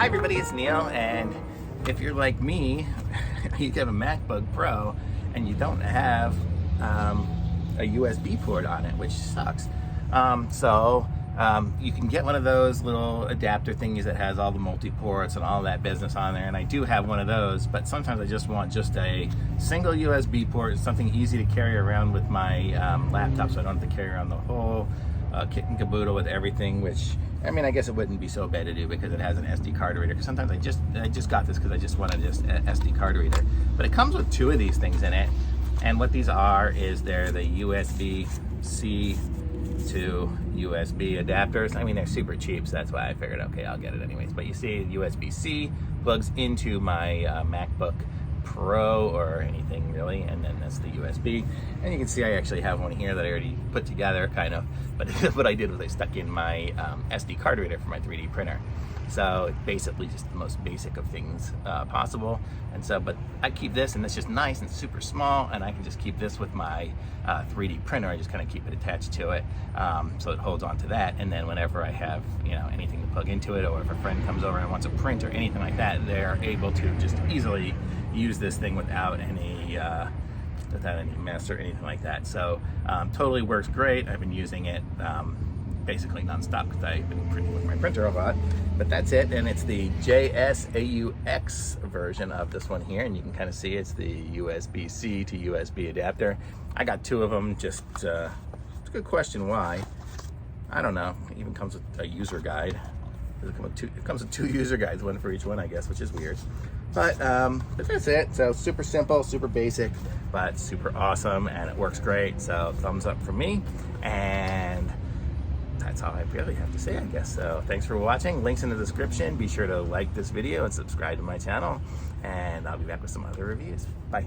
Hi everybody, it's Neil, and if you're like me, you have a MacBook Pro and you don't have a USB port on it, which sucks. You can get one of those little adapter thingies that has all the multi-ports and all that business on there, and I do have one of those, but sometimes I just want just a single USB port, something easy to carry around with my laptop, so I don't have to carry around the whole kit and caboodle with everything, which, I mean, I guess it wouldn't be so bad to do because it has an SD card reader. Because sometimes I just got this because I just wanted just an SD card reader. But it comes with two of these things in it, and what these are is they're the USB-C to USB adapters. I mean, they're super cheap, so that's why I figured, okay, I'll get it anyways. But you see, USB-C plugs into my MacBook Pro or anything really, and then that's the USB. And you can see I actually have one here that I already put together, kind of. But what I did was I stuck in my SD card reader for my 3D printer. So it's basically just the most basic of things possible. And so, but I keep this, and it's just nice and super small, and I can just keep this with my 3D printer. I just kind of keep it attached to it, so it holds on to that. And then whenever I have, you know, anything to plug into it, or if a friend comes over and wants a print or anything like that, they're able to just easily use this thing without any mess or anything like that. So totally works great. I've been using it basically non-stop because I've been printing with my printer a lot. But that's it, and it's the JSAUX version of this one here, and you can kind of see it's the USB-C to USB adapter. I got two of them. Just it's a good question why. I don't know. It even comes with a user guide. It comes with two user guides, one for each one, I guess, which is weird. But that's it. So super simple, super basic, but super awesome, and it works great. So thumbs up from me, and that's all I really have to say, I guess. So thanks for watching. Links in the description. Be sure to like this video and subscribe to my channel, and I'll be back with some other reviews. Bye.